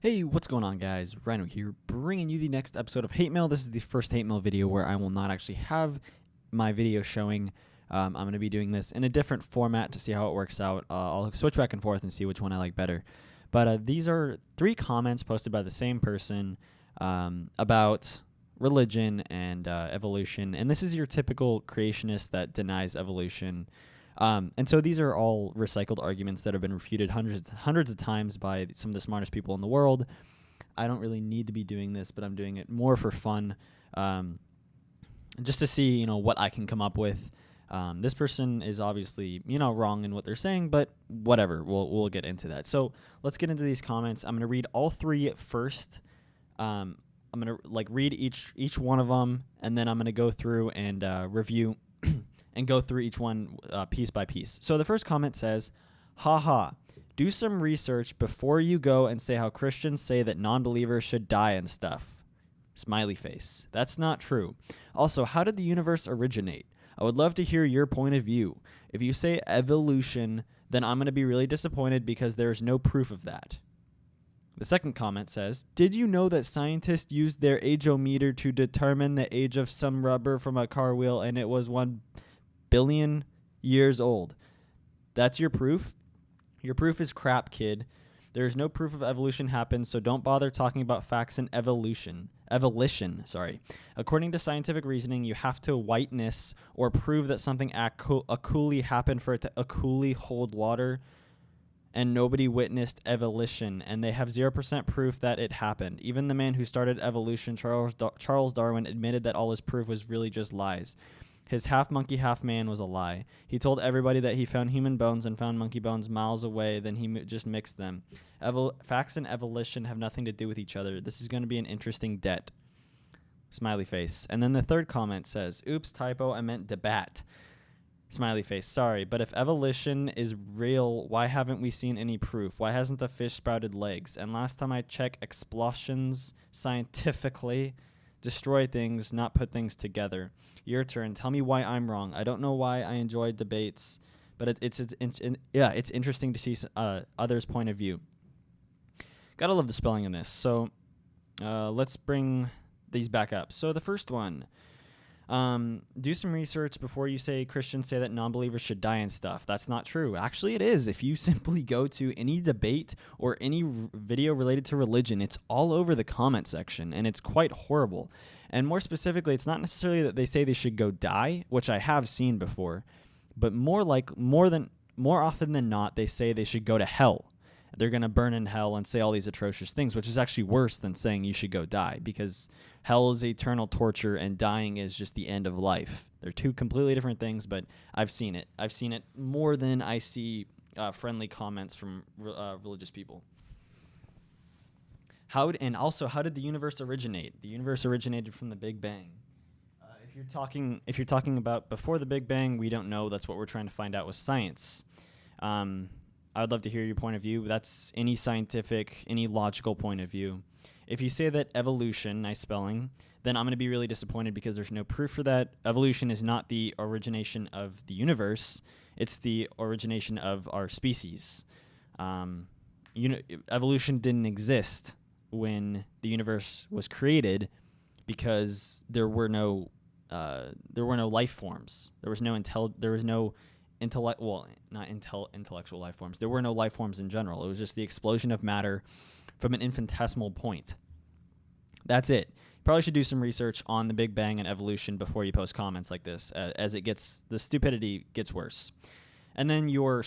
Hey, what's going on, guys? Rhino here, bringing you the next episode of Hate Mail. This is the first Hate Mail video where I will not actually have my video showing. I'm going to be doing this in a different format to see how it works out. I'll switch back and forth and see which one I like better. But these are 3 comments posted by the same person about religion and evolution. And this is your typical creationist that denies evolution. And so these are all recycled arguments that have been refuted hundreds of times by some of the smartest people in the world. I don't really need to be doing this, but I'm doing it more for fun, just to see, what I can come up with. This person is obviously, wrong in what they're saying, but whatever. We'll get into that. So let's get into these comments. I'm gonna read all 3 first. I'm gonna read each one of them, and then I'm gonna go through and review. And go through each one piece by piece. So the first comment says, haha, do some research before you go and say how Christians say that non-believers should die and stuff. Smiley face. That's not true. Also, how did the universe originate? I would love to hear your point of view. If you say evolution, then I'm going to be really disappointed because there's no proof of that. The second comment says, did you know that scientists used their ageometer to determine the age of some rubber from a car wheel and it was 1 billion years old? That's your proof? Your proof is crap, kid. There is no proof of evolution happened, so don't bother talking about facts and evolution. According to scientific reasoning, you have to whiteness or prove that something coolly happened for it to coolly hold water, and nobody witnessed evolution, and they have 0% proof that it happened. Even the man who started evolution, Charles Darwin, admitted that all his proof was really just lies. His half monkey, half man was a lie. He told everybody that he found human bones and found monkey bones miles away, then he just mixed them. Facts and evolution have nothing to do with each other. This is going to be an interesting debt. Smiley face. And then the third comment says, oops, typo, I meant debat. Smiley face. Sorry, but if evolution is real, why haven't we seen any proof? Why hasn't a fish sprouted legs? And last time I checked, explosions scientifically destroy things, not put things together. Your turn. Tell me why I'm wrong. I don't know why I enjoy debates, but it's interesting to see others' point of view. Gotta love the spelling in this. So let's bring these back up. So the first one, do some research before you say Christians say that non-believers should die and stuff. That's not true. Actually, it is. If you simply go to any debate or any video related to religion, it's all over the comment section, and it's quite horrible. And more specifically, it's not necessarily that they say they should go die, which I have seen before, but more often than not, they say they should go to hell. They're going to burn in hell and say all these atrocious things, which is actually worse than saying you should go die, because hell is eternal torture and dying is just the end of life. They're 2 completely different things, but I've seen it. I've seen it more than I see friendly comments from religious people. How did the universe originate? The universe originated from the Big Bang. If you're talking about before the Big Bang, we don't know. That's what we're trying to find out with science. I would love to hear your point of view. That's any scientific, any logical point of view. If you say that evolution, nice spelling, then I'm going to be really disappointed because there's no proof for that. Evolution is not the origination of the universe. It's the origination of our species. Evolution didn't exist when the universe was created because there were no life forms. There was no intellectual life forms. There were no life forms in general. It was just the explosion of matter from an infinitesimal point. That's it. You probably should do some research on the Big Bang and evolution before you post comments like this, as the stupidity gets worse. And then your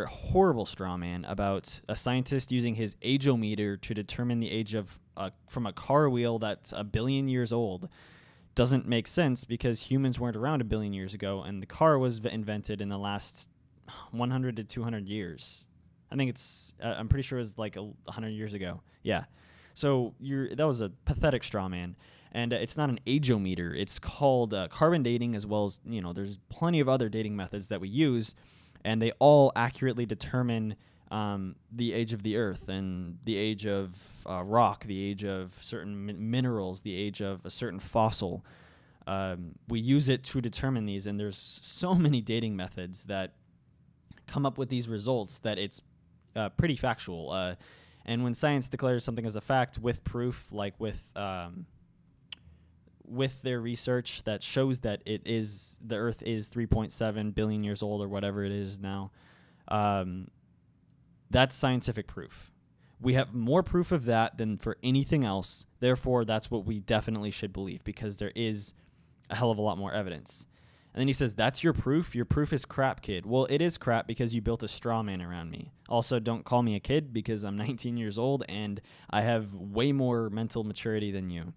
horrible straw man about a scientist using his ageometer to determine the age of from a car wheel that's 1 billion years old doesn't make sense because humans weren't around 1 billion years ago, and the car was invented in the last 100 to 200 years. I think I'm pretty sure it was like 100 years ago. Yeah. So that was a pathetic straw man, and it's not an ageometer. It's called carbon dating, as well as, there's plenty of other dating methods that we use, and they all accurately determine the age of the Earth and the age of rock, the age of certain minerals, the age of a certain fossil. We use it to determine these, and there's so many dating methods that come up with these results that it's pretty factual. And when science declares something as a fact with proof, like with their research that shows that the Earth is 3.7 billion years old or whatever it is now, that's scientific proof. We have more proof of that than for anything else. Therefore, that's what we definitely should believe, because there is a hell of a lot more evidence. And then he says, that's your proof? Your proof is crap, kid. Well, it is crap because you built a straw man around me. Also, don't call me a kid because I'm 19 years old and I have way more mental maturity than you.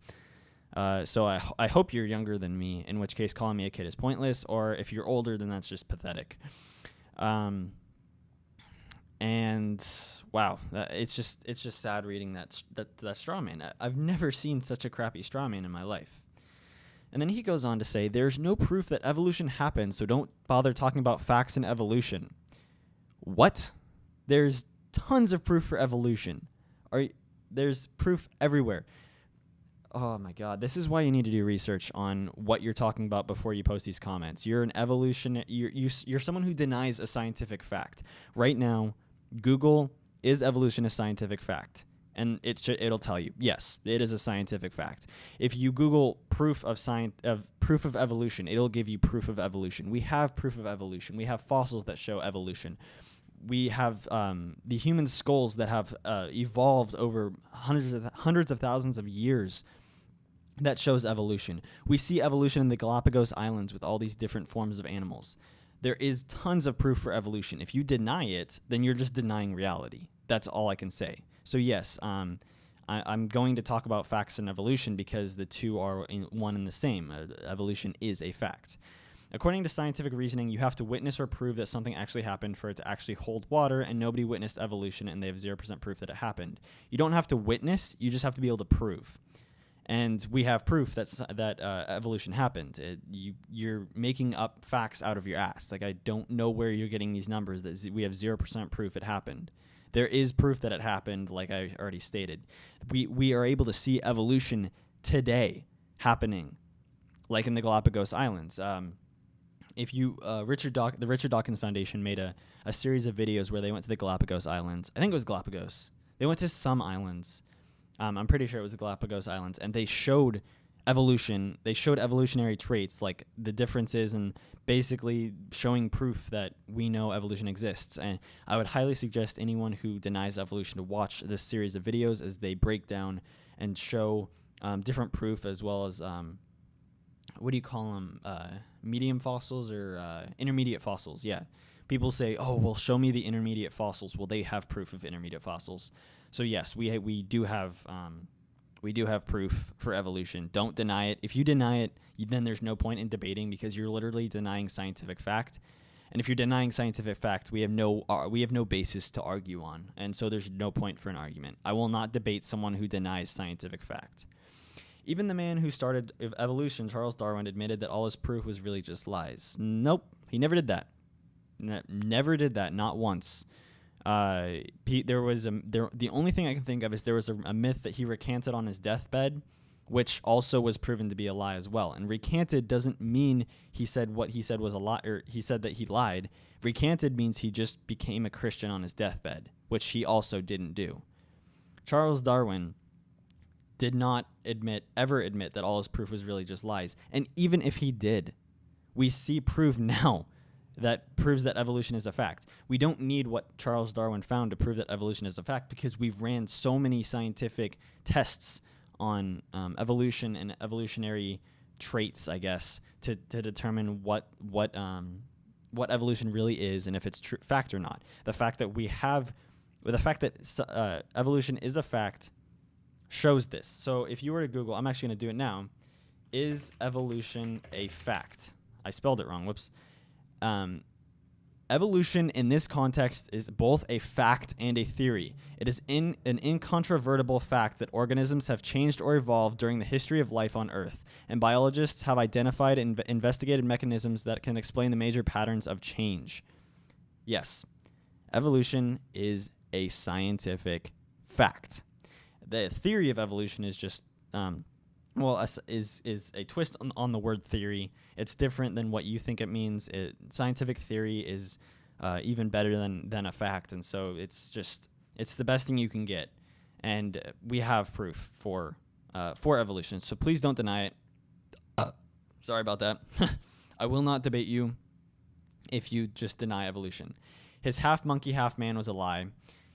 So I hope you're younger than me, in which case calling me a kid is pointless, or if you're older, then that's just pathetic. And wow, it's just sad reading that straw man. I've never seen such a crappy straw man in my life. And then he goes on to say, there's no proof that evolution happened, so don't bother talking about facts in evolution. What? There's tons of proof for evolution. There's proof everywhere. Oh my God, this is why you need to do research on what you're talking about before you post these comments. You're an you're someone who denies a scientific fact. Right now, Google, is evolution a scientific fact? And it'll tell you, yes, it is a scientific fact. If you Google proof of evolution, it'll give you proof of evolution. We have proof of evolution. We have fossils that show evolution. We have the human skulls that have evolved over hundreds of thousands of years that shows evolution. We see evolution in the Galapagos Islands with all these different forms of animals. There is tons of proof for evolution. If you deny it, then you're just denying reality. That's all I can say. So yes, I'm going to talk about facts and evolution because the two are one and the same. Evolution is a fact. According to scientific reasoning, you have to witness or prove that something actually happened for it to actually hold water, and nobody witnessed evolution, and they have 0% proof that it happened. You don't have to witness, you just have to be able to prove. And we have proof that evolution happened. You're making up facts out of your ass. Like, I don't know where you're getting these numbers that we have 0% proof it happened. There is proof that it happened, like I already stated. We are able to see evolution today happening, like in the Galapagos Islands. If you the Richard Dawkins Foundation made a series of videos where they went to the Galapagos Islands. I think it was Galapagos. They went to some islands. I'm pretty sure it was the Galapagos Islands, and they showed evolution. They showed evolutionary traits, like the differences, and basically showing proof that we know evolution exists. And I would highly suggest anyone who denies evolution to watch this series of videos as they break down and show different proof, as well as what do you call them? Medium fossils or intermediate fossils? Yeah. People say, "Oh, well, show me the intermediate fossils." Well, they have proof of intermediate fossils. So yes, we do have proof for evolution. Don't deny it. If you deny it, then there's no point in debating, because you're literally denying scientific fact. And if you're denying scientific fact, we have no basis to argue on, and so there's no point for an argument. I will not debate someone who denies scientific fact. Even the man who started evolution, Charles Darwin, admitted that all his proof was really just lies. Nope, he never did that. Never did that, not once. The only thing I can think of is there was a myth that he recanted on his deathbed, which also was proven to be a lie as well. And recanted doesn't mean he said what he said was a lie, or he said that he lied. Recanted means he just became a Christian on his deathbed, which he also didn't do. Charles Darwin did not ever admit that all his proof was really just lies. And even if he did, we see proof now that proves that evolution is a fact. We don't need what Charles Darwin found to prove that evolution is a fact, because we've ran so many scientific tests on evolution and evolutionary traits, I guess, to determine what evolution really is and if it's fact or not. The fact that evolution is a fact shows this. So if you were to Google, I'm actually going to do it now, is evolution a fact? I spelled it wrong. Whoops. Evolution in this context is both a fact and a theory. It is an incontrovertible fact that organisms have changed or evolved during the history of life on Earth, and biologists have identified and investigated mechanisms that can explain the major patterns of change. Yes, evolution is a scientific fact. The theory of evolution is just is a twist on the word theory. It's different than what you think it means. Scientific theory is even better than a fact, and so it's just It's the best thing you can get, and we have proof for evolution. So please don't deny it. Sorry about that. I will not debate you if you just deny evolution. His half monkey, half man was a lie.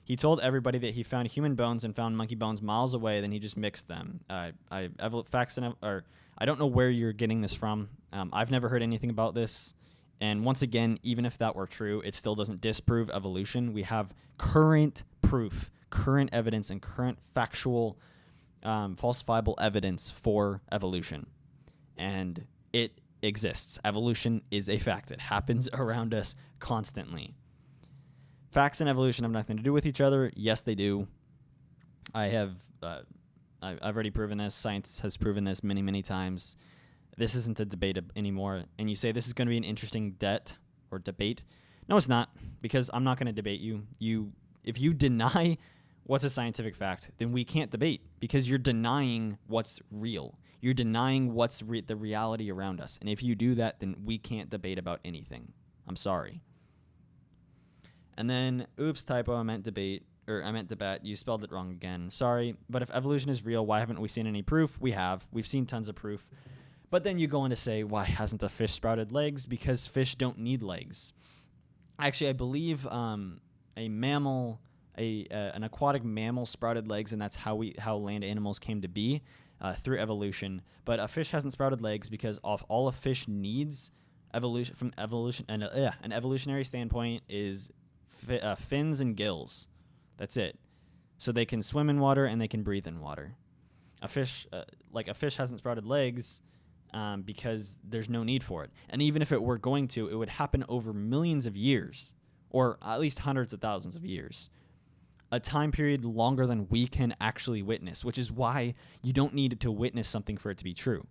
He told everybody that he found human bones and found monkey bones miles away, then he just mixed them. Facts or I don't know where you're getting this from. I've never heard anything about this. And once again, even if that were true, it still doesn't disprove evolution. We have current proof, current evidence, and current factual, falsifiable evidence for evolution. And it exists. Evolution is a fact. It happens around us constantly. Facts and evolution have nothing to do with each other. Yes, they do. I've already proven this. Science has proven this many, many times. This isn't a debate anymore. And you say this is going to be an interesting debate. No, it's not, because I'm not going to debate you. If you deny what's a scientific fact, then we can't debate, because you're denying what's real. You're denying what's the reality around us. And if you do that, then we can't debate about anything. I'm sorry. And then, oops, typo, I meant debate. You spelled it wrong again. Sorry. But if evolution is real, why haven't we seen any proof? We have. We've seen tons of proof. But then you go on to say, why hasn't a fish sprouted legs? Because fish don't need legs. Actually, I believe an aquatic mammal sprouted legs, and that's how land animals came to be through evolution. But a fish hasn't sprouted legs because all a fish needs an evolutionary standpoint is fins and gills. That's it. So they can swim in water and they can breathe in water. A fish hasn't sprouted legs because there's no need for it. And even if it were going to, it would happen over millions of years, or at least hundreds of thousands of years. A time period longer than we can actually witness, which is why you don't need to witness something for it to be true.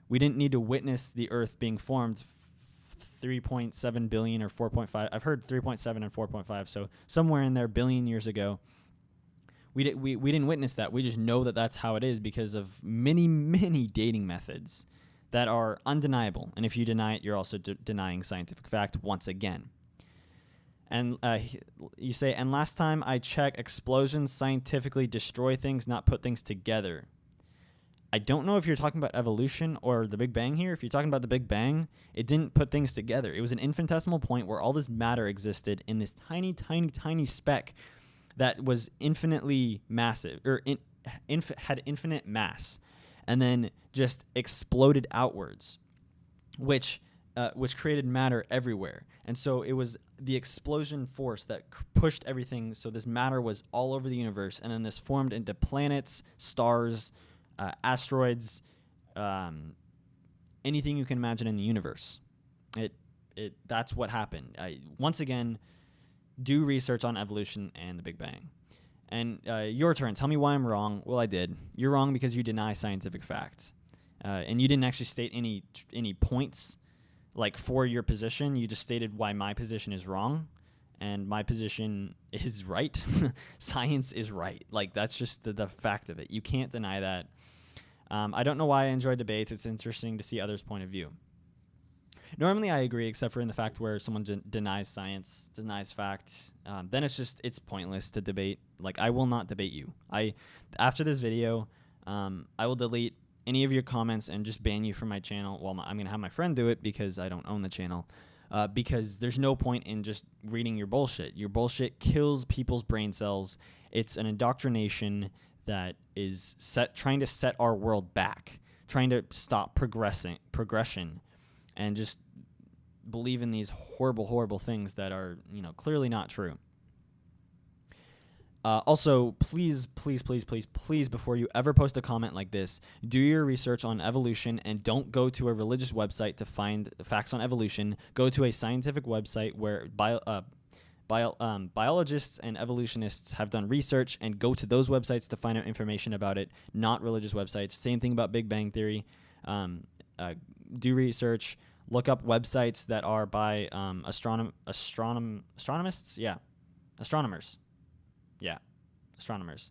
We didn't need to witness the Earth being formed 3.7 billion or 4.5. I've heard 3.7 and 4.5, so somewhere in there, billion years ago. We didn't witness that. We just know that that's how it is because of many, many dating methods that are undeniable. And if you deny it, you're also denying scientific fact once again. And you say, and last time I checked, explosions scientifically destroy things, not put things together. I don't know if you're talking about evolution or the Big Bang here. If you're talking about the Big Bang, it didn't put things together. It was an infinitesimal point where all this matter existed in this tiny, tiny, tiny speck that was infinitely massive, or had infinite mass, and then just exploded outwards, which created matter everywhere. And so it was the explosion force that pushed everything. So this matter was all over the universe, and then this formed into planets, stars, asteroids, anything you can imagine in the universe. That's what happened. Once again, do research on evolution and the Big Bang. And your turn. Tell me why I'm wrong. Well, I did. You're wrong because you deny scientific facts. And you didn't actually state any points like for your position. You just stated why my position is wrong. And my position is right. Science is right. Like, that's just the fact of it. You can't deny that. I don't know why I enjoy debates. It's interesting to see others' point of view. Normally I agree, except for in the fact where someone denies science, denies fact. Then it's pointless to debate. Like, I will not debate you. After this video, I will delete any of your comments and just ban you from my channel. Well, I'm going to have my friend do it because I don't own the channel. Because there's no point in just reading your bullshit. Your bullshit kills people's brain cells. It's an indoctrination that is trying to set our world back, trying to stop progression, and just believe in these horrible, horrible things that are, clearly not true. Also, please, please, please, please, please, before you ever post a comment like this, do your research on evolution and don't go to a religious website to find facts on evolution. Go to a scientific website where biologists and evolutionists have done research, and go to those websites to find out information about it, not religious websites. Same thing about Big Bang Theory. Do research. Look up websites that are by astronomers. Yeah, astronomers,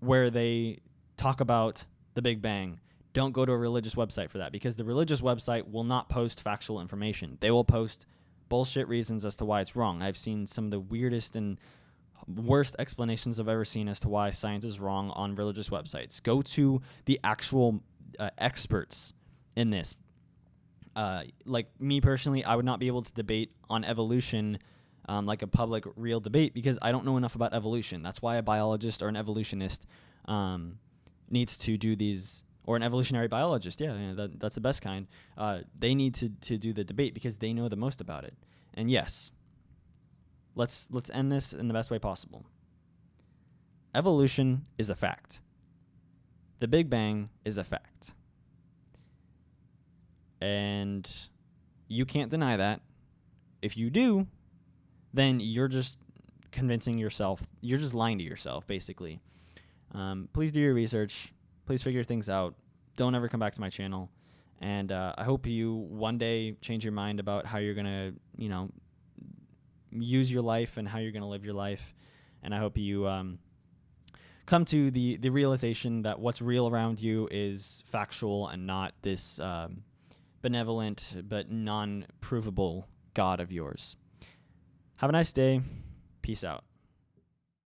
where they talk about the Big Bang. Don't go to a religious website for that, because the religious website will not post factual information. They will post bullshit reasons as to why it's wrong. I've seen some of the weirdest and worst explanations I've ever seen as to why science is wrong on religious websites. Go to the actual experts in this. Like me personally, I would not be able to debate on evolution like a public real debate because I don't know enough about evolution. That's why a biologist or an evolutionist needs to do these, or an evolutionary biologist. That's the best kind. They need to do the debate because they know the most about it. And yes, let's end this in the best way possible. Evolution is a fact. The Big Bang is a fact. And you can't deny that. If you do, then you're just convincing yourself, you're just lying to yourself, basically. Please do your research. Please figure things out. Don't ever come back to my channel. And I hope you one day change your mind about how you're going to, use your life and how you're going to live your life. And I hope you come to the realization that what's real around you is factual and not this benevolent but non-provable God of yours. Have a nice day. Peace out.